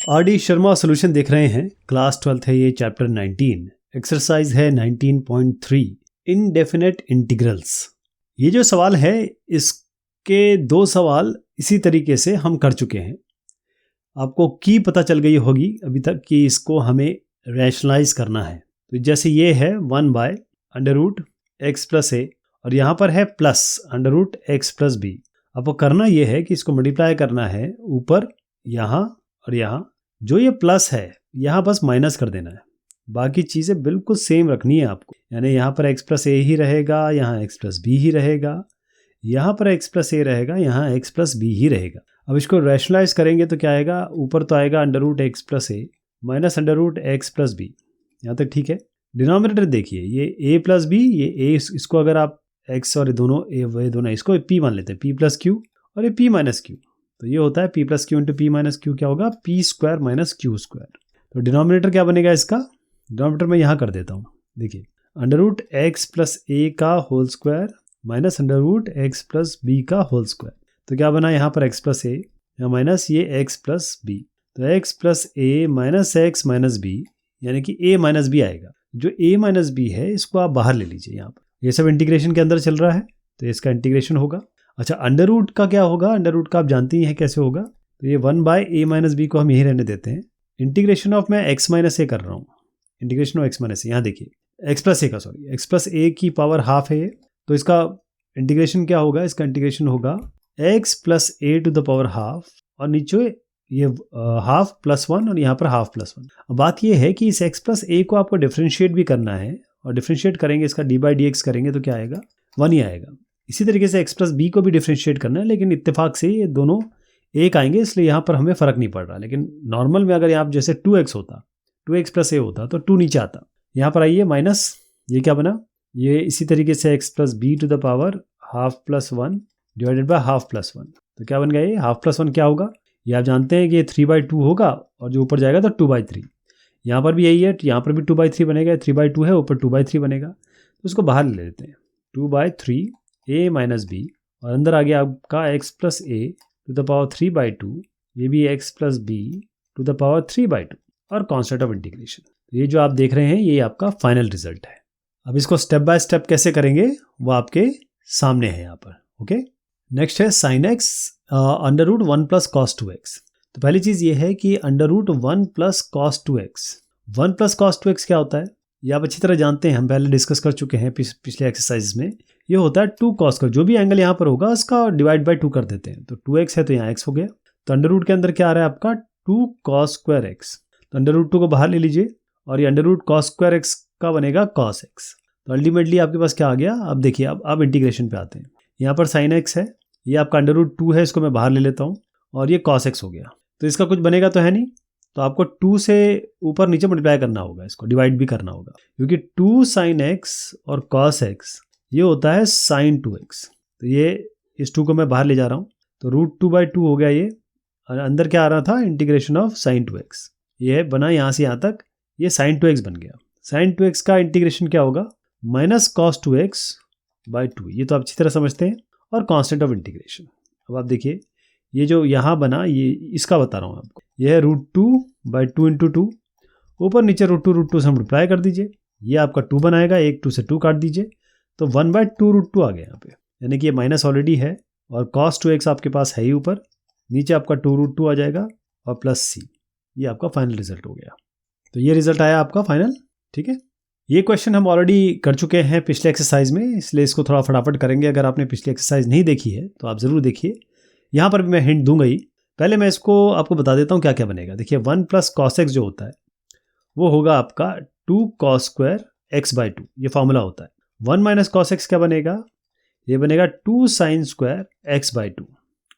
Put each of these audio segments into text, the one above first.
RD. Sharma solution देख रहे हैं। क्लास 12th है ये, चैप्टर 19, एक्सरसाइज है 19.3 इनडेफिनेट इंटीग्रल्स। ये जो सवाल है इसके दो सवाल इसी तरीके से हम कर चुके हैं। आपको की पता चल गई होगी अभी तक कि इसको हमें रैशनलाइज करना है। तो जैसे ये है 1/√x + a और यहाँ पर है +√x + b। आपको करना ये है कि इसको मल्टीप्लाई करना है ऊपर यहाँ और यहाँ। जो ये प्लस है यहाँ बस माइनस कर देना है, बाकी चीज़ें बिल्कुल सेम रखनी है आपको। यानी यहाँ पर x + a ही रहेगा, यहाँ x + b ही रहेगा, यहाँ पर x + a रहेगा, यहाँ x + b ही रहेगा। अब इसको रैशनलाइज करेंगे तो क्या आएगा, ऊपर तो आएगा √x + a minus √x + b। यहाँ तक ठीक है। डिनोमिनेटर देखिए, ये a + b, ये a, इसको अगर आप x और दोनों a दोनों इसको p मान लेते हैं, p + q और ये p - q, तो ये होता है p + q × p - q क्या होगा, p² - q²। तो डिनोमिनेटर क्या बनेगा इसका, डिनोमिनेटर मैं यहाँ कर देता हूँ। देखिए √x + a का whole square minus √x + b का होल स्क्वायर। तो क्या बना यहाँ पर x + a या माइनस ये x + b। तो x + a minus x minus b यानी कि a माइनस b आएगा। जो a माइनस b है इसको आप बाहर ले लीजिए। यहाँ पर ये सब इंटीग्रेशन के अंदर चल रहा है तो इसका इंटीग्रेशन होगा। अच्छा, अंडर रूट का क्या होगा, अंडर रूट का आप जानते ही हैं कैसे होगा। तो ये 1/a - b को हम यही रहने देते हैं। इंटीग्रेशन ऑफ मैं x - a कर रहा हूँ, इंटीग्रेशन ऑफ x - a। यहाँ देखिए x + a का x + a की पावर हाफ है ये, तो इसका इंटीग्रेशन क्या होगा, इसका इंटीग्रेशन होगा x + a to the power half और नीचे ये हाफ +1 और यहाँ पर हाफ +1। अब बात ये है कि इस x + a को आपको डिफ्रेंशिएट भी करना है और डिफ्रेंशिएट करेंगे इसका d/dx करेंगे तो क्या आएगा, 1 ही आएगा। इसी तरीके से x + b को भी डिफ्रेंशिएट करना है, लेकिन इत्तेफाक से ये दोनों एक आएंगे इसलिए यहाँ पर हमें फ़र्क नहीं पड़ रहा। लेकिन नॉर्मल में अगर यहाँ जैसे 2x होता, 2x + a होता तो 2 नीचे आता। यहाँ पर आइए माइनस, ये क्या बना, ये इसी तरीके से x + b to the power half +1 divided by half +1। तो क्या बन गया, ये हाफ +1 क्या होगा, ये आप जानते हैं कि ये 3/2 होगा और जो ऊपर जाएगा तो 2/3। यहाँ पर भी यही है, यहाँ पर भी 2/3 बनेगा, 3/2 है, ऊपर 2/3 बनेगा। तो उसको बाहर ले लेते हैं, 2/3 a माइनस b और अंदर आ गया आपका x + a to the power 3/2, ये भी x + b to the power 3/2 और कॉन्स्टेंट ऑफ इंटीग्रेशन। ये जो आप देख रहे हैं ये आपका फाइनल रिजल्ट है। अब इसको स्टेप बाय स्टेप कैसे करेंगे वो आपके सामने है यहाँ पर। ओके, नेक्स्ट है sin x √1 + cos 2x। तो पहली चीज़ ये है कि √1 + cos 2x, 1 + cos 2x क्या होता है ये आप अच्छी तरह जानते हैं, हम पहले डिस्कस कर चुके हैं पिछले एक्सरसाइज में। ये होता है 2 cos का, जो भी एंगल यहाँ पर होगा उसका /2 कर देते हैं। तो 2x है तो यहाँ x हो गया। तो अंडर रूट के अंदर क्या आ रहा है आपका 2 cos²x। तो √2 को बाहर ले लीजिए और ये √cos² x का बनेगा cos x। तो अल्टीमेटली आपके पास क्या आ गया, अब देखिए अब इंटीग्रेशन पे आते हैं। यहाँ पर sin x है, ये आपका √2 है, इसको मैं बाहर ले लेता हूँ और ये cos x हो गया। तो इसका कुछ बनेगा तो है नहीं, तो आपको 2 से ऊपर नीचे मल्टीप्लाई करना होगा, इसको डिवाइड भी करना होगा, क्योंकि 2 sin x और cos x ये होता है sin 2x। तो ये इस 2 को मैं बाहर ले जा रहा हूँ, तो √2/2 हो गया ये, और अंदर क्या आ रहा था, इंटीग्रेशन ऑफ sin 2x। ये बना यहाँ से यहाँ तक, ये sin 2x बन गया। sin 2x का इंटीग्रेशन क्या होगा, माइनस cos 2x/2। ये तो आप अच्छी तरह समझते हैं, और कांस्टेंट ऑफ इंटीग्रेशन। अब आप देखिए ये जो यहाँ बना, ये इसका बता रहा हूँ आपको, ये है √2/2 × 2, ऊपर नीचे √2 से मल्टीप्लाई कर दीजिए, ये आपका 2 बनाएगा, एक 2 से 2 काट दीजिए, तो 1/2 आ गया यहाँ पे, यानी कि ये माइनस ऑलरेडी है और cos 2x आपके पास है ही ऊपर, नीचे आपका 2√2 आ जाएगा और +c। ये आपका फाइनल रिजल्ट हो गया। तो ये रिजल्ट आया आपका फाइनल। ठीक है, ये क्वेश्चन हम ऑलरेडी कर चुके हैं पिछले एक्सरसाइज में, इसलिए इसको थोड़ा फटाफट करेंगे। अगर आपने पिछली एक्सरसाइज नहीं देखी है तो आप ज़रूर देखिए, यहाँ पर भी मैं हिंट दूंगा ही। पहले मैं इसको आपको बता देता हूँ क्या क्या बनेगा। देखिए 1 + cos x जो होता है वो होगा आपका 2 cos² x/2, ये फॉर्मूला होता है। 1 - cos x क्या बनेगा, ये बनेगा 2 sin² x/2।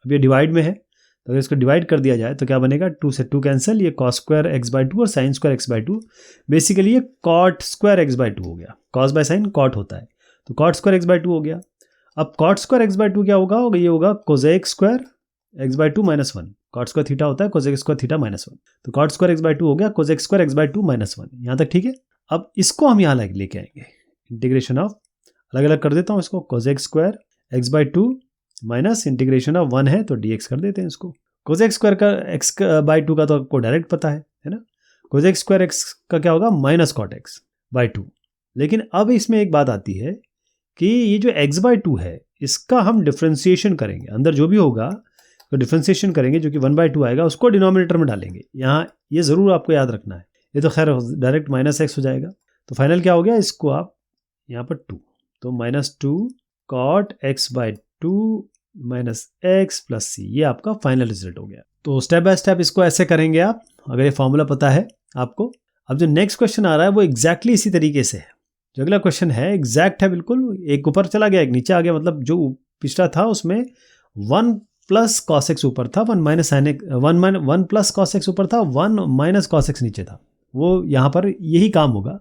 अब ये डिवाइड में है, तो अगर इसको डिवाइड कर दिया जाए तो क्या बनेगा, 2 से 2 कैंसिल, ये cos² x/2 और sin² x/2, बेसिकली ये cot² x/2 हो गया। cos बाय साइन cot होता है, तो cot² x/2 हो गया। अब cot² x/2 क्या होगा, ये होगा cosec² x/2 - 1। cot² थीटा होता है, cosec² थीटा -1, तो cot² x/2 हो गया cosec² x/2 -1। यहाँ तक ठीक है। अब इसको हम यहाँ लेके आएंगे, इंटीग्रेशन ऑफ, अलग अलग कर देता हूँ इसको, cosec² x/2 minus integration of 1 है तो dx कर देते हैं इसको। कोसेक स्क्वायर का एक्स बाई टू का तो आपको डायरेक्ट पता है ना, कोसेक स्क्वायर एक्स का क्या होगा minus cot x by two. लेकिन अब इसमें एक बात आती है कि ये जो एक्स बाई टू है इसका हम डिफ्रेंसिएशन करेंगे, अंदर जो भी होगा तो डिफ्रेंसिएशन करेंगे, जो कि 1/2 आएगा उसको डिनोमिनेटर में डालेंगे। यहाँ ये ज़रूर आपको याद रखना है, ये तो खैर डायरेक्ट माइनस एक्स हो जाएगा। तो फाइनल क्या हो गया, इसको आप यहाँ पर 2, तो -2 cot x by two minus x plus c, ये आपका फाइनल रिजल्ट हो गया। तो स्टेप बाय स्टेप इसको ऐसे करेंगे आप, अगर ये फॉर्मूला पता है आपको। अब जो नेक्स्ट क्वेश्चन आ रहा है वो एग्जैक्टली इसी तरीके से है। जो अगला क्वेश्चन है एग्जैक्ट है बिल्कुल, एक ऊपर चला गया एक नीचे आ गया, मतलब जो पिछला था उसमें 1 प्लस कॉस एक्स ऊपर था, 1 minus sine x, 1 plus cos x ऊपर था, 1 माइनस कॉस एक्स नीचे था। वो यहाँ पर यही काम होगा,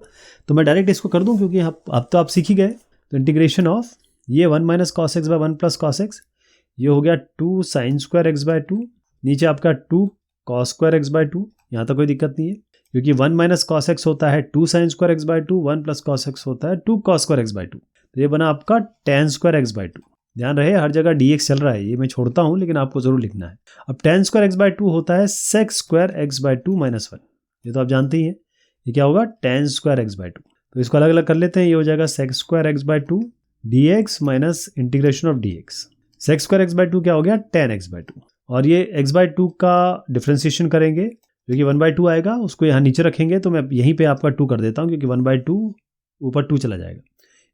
तो मैं डायरेक्ट इसको कर दूँ क्योंकि अब तो आप सीख ही गए। तो इंटीग्रेशन ऑफ ये 1 minus cos x by 1 plus cos x, ये हो गया 2 साइन स्क्वायर एक्स बाय 2, नीचे आपका 2 कॉस स्क्वायर एक्स बाय 2। यहाँ तक कोई दिक्कत नहीं है क्योंकि 1 माइनस कॉस एक्स होता है 2 sine square x by 2, 1 plus cos x होता है 2 कॉस स्क्वायर एक्स बाय 2। तो ये बना आपका tan स्क्वायर एक्स बाय 2। ध्यान रहे हर जगह dx चल रहा है, ये मैं छोड़ता हूँ लेकिन आपको जरूर लिखना है। अब tan स्क्वायर एक्स बाय 2 होता है sec square x by 2 minus 1, ये तो आप जानते ही हैं। ये क्या होगा tan स्क्वायर एक्स बाय 2, तो इसको अलग अलग कर लेते हैं। ये हो जाएगा sec square x by 2 dx minus integration of dx। sec square x by 2 क्या हो गया tan एक्स बाय 2, और ये x बाय 2 का डिफ्रेंसिएशन करेंगे जो कि 1/2 आएगा, उसको यहाँ नीचे रखेंगे, तो मैं यहीं पे आपका 2 कर देता हूँ क्योंकि 1/2 ऊपर 2 चला जाएगा।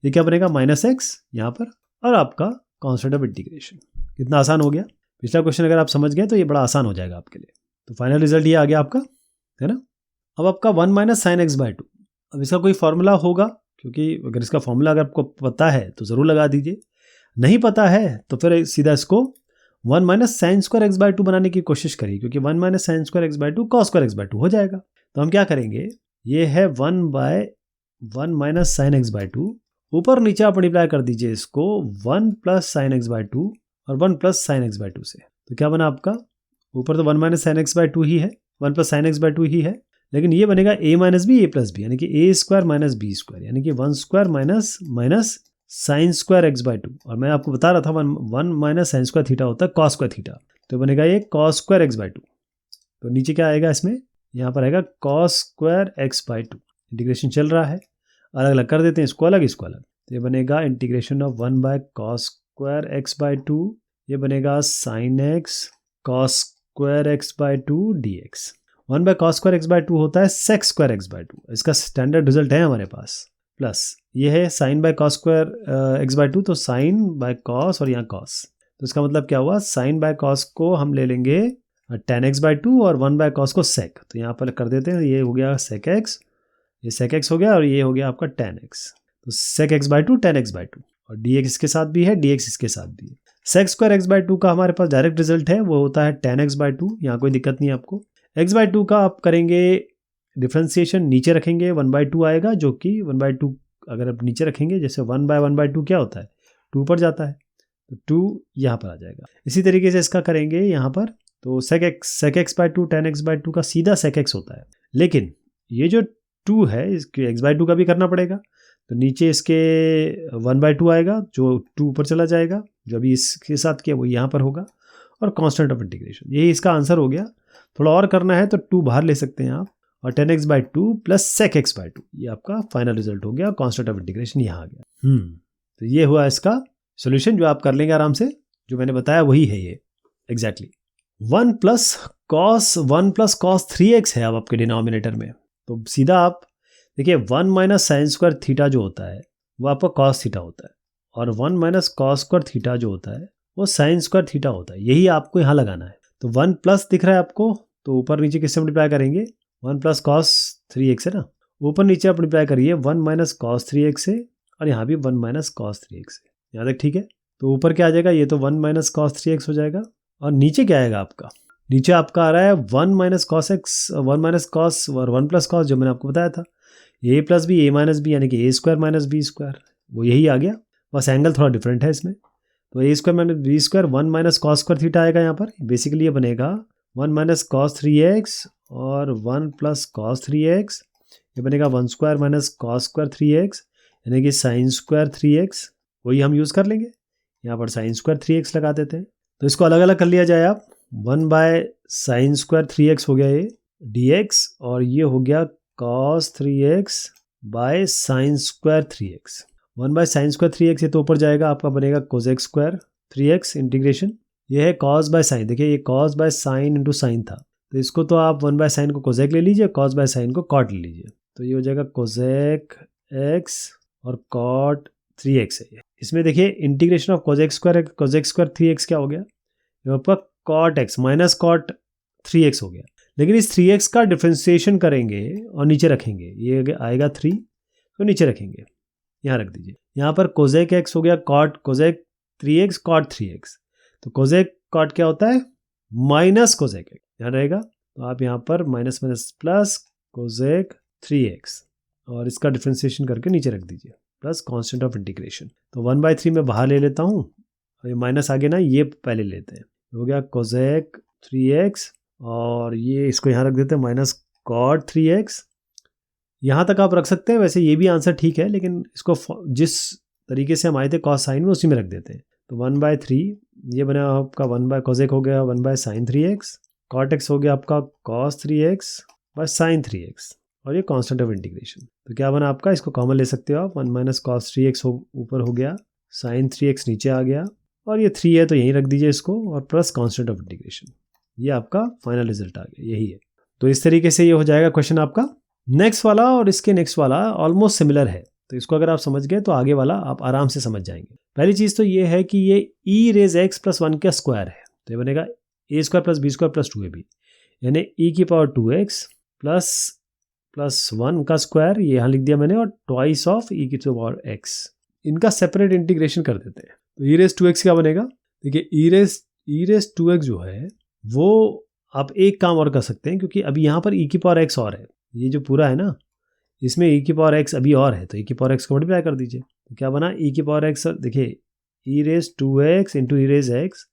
ये क्या बनेगा -x यहाँ पर, और आपका कांस्टेंट ऑफ इंटीग्रेशन। कितना आसान हो गया। पिछला क्वेश्चन अगर आप समझ गए तो ये बड़ा आसान हो जाएगा आपके लिए। तो फाइनल रिजल्ट ये आ गया आपका, है ना। अब आपका 1 माइनस साइन एक्स बाय 2, अब इसका कोई फॉर्मूला होगा, क्योंकि अगर इसका फॉर्मूला अगर आपको पता है तो ज़रूर लगा दीजिए, नहीं पता है तो फिर सीधा इसको 1 minus sine square x by 2 बनाने की कोशिश करिए, क्योंकि 1 minus sine square x by 2 cos square x by 2 हो जाएगा। तो हम क्या करेंगे, ये है 1/1 माइनस साइन एक्स बाय 2, ऊपर नीचे आप मल्टीप्लाई कर दीजिए इसको 1 प्लस साइन एक्स बाय 2 और 1 प्लस साइन एक्स बाय 2 से। तो क्या बना आपका, ऊपर तो 1 माइनस साइन एक्स बाय 2 ही है, 1 प्लस साइन एक्स बाय 2 ही है, लेकिन ये बनेगा a minus b a plus b, यानी कि a square minus b square, यानी कि 1 square minus sine square x by 2। और मैं आपको बता रहा था 1 माइनस साइन स्क्वायर थीटा होता है कॉस स्क्वायर थीटा, तो बनेगा ये कॉस स्क्वायर एक्स बाय 2। तो नीचे क्या आएगा इसमें, यहाँ पर आएगा cos square x by 2। Integration चल रहा है, अलग अलग कर देते हैं, इसको अलग इसको अलग। तो ये बनेगा integration of 1 by cos square x by 2, ये बनेगा sine x cos square x by 2 dx। 1 by cos square x by 2 होता है सेक स्क्वायर एक्स बाय 2, इसका स्टैंडर्ड रिजल्ट है हमारे पास। प्लस ये है sine by cos square x by 2, तो साइन बाय कॉस और यहाँ कॉस, तो इसका मतलब क्या हुआ, साइन बाय कॉस को हम ले लेंगे tan एक्स बाय 2 और 1 बाय कॉस को सेक, तो यहाँ पर कर देते हैं, ये हो गया सेक एक्स, ये सेक एक्स हो गया, और ये हो गया आपका tan एक्स। तो sec x by 2 tan x by 2, और dx इसके साथ भी है, dx इसके साथ भी है। सेक स्क्वायर एक्स बाय 2 का हमारे पास डायरेक्ट रिजल्ट है, वो होता है tan एक्स बाय 2, यहाँ कोई दिक्कत नहीं है आपको। एक्स बाय 2 का आप करेंगे डिफ्रेंसिएशन, नीचे रखेंगे 1/2 आएगा, जो कि 1/2 अगर आप नीचे रखेंगे, जैसे 1/1/2 क्या होता है 2 पर जाता है, तो 2 यहाँ पर आ जाएगा। इसी तरीके से इसका करेंगे यहाँ पर, तो sec x by 2 tan x by 2 का सीधा सेक एक्स होता है, लेकिन ये जो 2 है इसके एक्स बाय 2 का भी करना पड़ेगा, तो नीचे इसके 1/2 आएगा, जो 2 ऊपर चला जाएगा, जो अभी इसके साथ किया वो यहाँ पर होगा, और कांस्टेंट ऑफ इंटीग्रेशन, यही इसका आंसर हो गया। थोड़ा और करना है तो 2 बाहर ले सकते हैं आप, और tan x by 2 plus sec x by 2, ये आपका फाइनल रिजल्ट हो गया, कांस्टेंट ऑफ इंटीग्रेशन यहाँ आ गया। तो ये हुआ इसका सोल्यूशन, जो आप कर लेंगे आराम से, जो मैंने बताया वही है ये एग्जैक्टली। 1 प्लस कॉस 3x है अब आपके डिनोमिनेटर में, तो सीधा आप देखिए 1 माइनस साइन स्क्वायर थीटा जो होता है वो आपका कॉस थीटा होता है, और 1 माइनस कॉस स्क्वायर थीटा जो होता है वो साइन स्क्वायर थीटा होता है, यही आपको यहाँ लगाना है। तो 1 प्लस दिख रहा है आपको, तो ऊपर नीचे किससे मल्टीप्लाई करेंगे, 1 प्लस कॉस 3x है ना, ऊपर नीचे आप मल्टीप्लाई करिए 1 माइनस कॉस 3x से, और यहाँ भी 1 माइनस कॉस 3x है, यहाँ तक ठीक है। तो ऊपर क्या आ जाएगा, ये तो 1 माइनस कॉस 3x हो जाएगा, और नीचे क्या आएगा आपका, नीचे आपका आ रहा है 1 minus cos x, 1 minus cos और 1 प्लस कॉस, जो मैंने आपको बताया था ए प्लस बी ए माइनस बी, यानी कि a square minus b square, वो यही आ गया, बस एंगल थोड़ा डिफरेंट है इसमें। तो a square minus b square 1 minus cos square theta आएगा यहाँ पर, बेसिकली ये बनेगा 1 माइनस कॉस 3x और 1 प्लस कॉस 3x, ये बनेगा 1 square minus cos square 3x, यानी कि साइन स्क्वायर 3x, वही हम यूज़ कर लेंगे, यहाँ पर साइन स्क्वायर 3x लगा देते हैं। तो इसको अलग अलग कर लिया जाए आप, 1/sin² 3x हो गया ये dx, और ये हो गया cos 3x bye sin² 3x। 1/sin² 3x ये तो ऊपर जाएगा, आपका बनेगा cosec² 3x इंटीग्रेशन। ये है cos बाय sin, देखिए ये cos by sin into sine था, तो इसको तो आप 1/sin को cosec ले लीजिए, cos बाय sin को cot ले लीजिए, तो ये हो जाएगा cosec x और cot 3x है ये। इसमें देखिए इंटीग्रेशन ऑफ cosec² 3x क्या हो गया, ये आपका cot x minus cot 3x हो गया। लेकिन इस 3x का डिफ्रेंसिएशन करेंगे और नीचे रखेंगे, ये आएगा 3, तो नीचे रखेंगे, यहाँ रख दीजिए। यहाँ पर cosec x हो गया cosec 3x cot 3x, तो cosec cot क्या होता है, माइनस cosec x, यहाँ रहेगा, तो आप यहाँ पर minus minus plus cosec 3x और इसका डिफ्रेंसिएशन करके नीचे रख दीजिए, प्लस कांस्टेंट ऑफ इंटीग्रेशन। तो 1/3 में बाहर ले लेता हूँ, ये माइनस आगे ना, ये पहले लेते हैं, हो गया cosec 3x और ये इसको यहाँ रख देते हैं माइनस cot 3x। यहाँ तक आप रख सकते हैं, वैसे ये भी आंसर ठीक है, लेकिन इसको जिस तरीके से हम आए थे cos sin में उसी में रख देते हैं। तो 1/3 ये बना आपका cosec हो गया 1/sin 3x, cot x हो गया आपका cos 3x bye sin 3x और ये कांस्टेंट ऑफ इंटीग्रेशन। तो क्या बना आपका, इसको कॉमन ले सकते हो आप, 1 माइनस cos 3x ऊपर हो गया, sin 3x नीचे आ गया, और ये 3 है तो यहीं रख दीजिए इसको, और प्लस कांस्टेंट ऑफ इंटीग्रेशन। ये आपका फाइनल रिजल्ट आ गया, यही है। तो इस तरीके से ये हो जाएगा क्वेश्चन आपका। नेक्स्ट वाला और इसके नेक्स्ट वाला ऑलमोस्ट सिमिलर है, तो इसको अगर आप समझ गए तो आगे वाला आप आराम से समझ जाएंगे। पहली चीज़ तो ये है कि ये e⁻x+1 का स्क्वायर है, तो ये बनेगा a² + b² + 2ab, यानी e⁻2x प्लस 1 का स्क्वायर, ये यहाँ लिख दिया मैंने, और ट्वाइस ऑफ e⁻x। इनका सेपरेट इंटीग्रेशन कर देते हैं, तो e⁻2x क्या बनेगा, देखिए e⁻2x जो है वो आप एक काम और कर सकते हैं, क्योंकि अभी यहाँ पर e⁻x और है, ये जो पूरा है ना इसमें e⁻x अभी और है, तो e⁻x को मल्टीप्लाई कर दीजिए, तो क्या बना e⁻x, देखिए e⁻2x इंटू e⁻x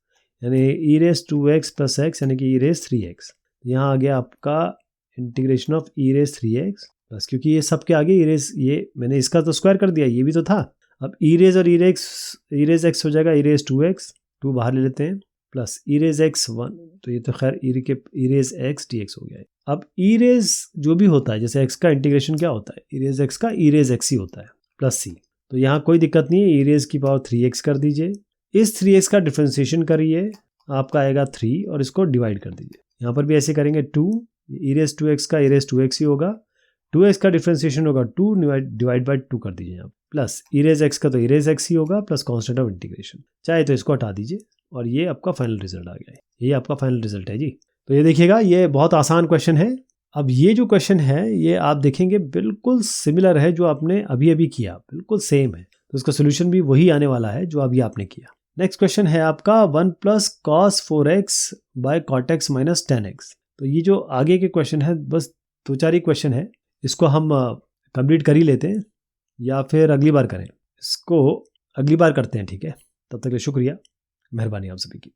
यानी e⁻2x + x यानी कि e⁻3x। यहाँ आ गया आपका इंटीग्रेशन ऑफ e⁻3x बस, क्योंकि ये सब के आगे ये मैंने इसका तो स्क्वायर कर दिया, ये भी तो था। अब e⁻ और e⁻x हो जाएगा e⁻2x, 2 बाहर ले लेते हैं, प्लस e⁻x1, तो ये तो खैर e⁻x dx हो गया है। अब जो भी होता है, जैसे x का इंटीग्रेशन क्या होता है, e⁻x का e⁻x ही होता है प्लस c, तो यहाँ कोई दिक्कत नहीं है, e⁻3x कर दीजिए, इस 3x का डिफ्रेंसिएशन करिए, आपका आएगा 3 और इसको डिवाइड कर दीजिए। यहाँ पर भी ऐसे करेंगे 2, e⁻2x का e⁻2x ही होगा, 2x का डिफ्रेंसिएशन होगा 2 डिवाइड बाय 2 कर दीजिए यहाँ, प्लस e⁻x का तो e⁻x ही होगा प्लस कांस्टेंट ऑफ इंटीग्रेशन, चाहे तो इसको हटा दीजिए, और ये आपका फाइनल रिजल्ट आ गया है। ये आपका फाइनल रिजल्ट है जी। तो ये देखिएगा, ये बहुत आसान क्वेश्चन है। अब ये जो क्वेश्चन है ये आप देखेंगे बिल्कुल सिमिलर है जो आपने अभी अभी किया, बिल्कुल सेम है, तो उसका सोल्यूशन भी वही आने वाला है जो अभी आपने किया। नेक्स्ट क्वेश्चन है आपका 1 + cos 4x bye cot x - 10x। तो ये जो आगे के क्वेश्चन है, बस 2-4 ही क्वेश्चन है, इसको हम कंप्लीट कर ही लेते हैं, या फिर अगली बार करें, इसको अगली बार करते हैं, ठीक है। तब तक के लिए शुक्रिया, मेहरबानी आप सभी की।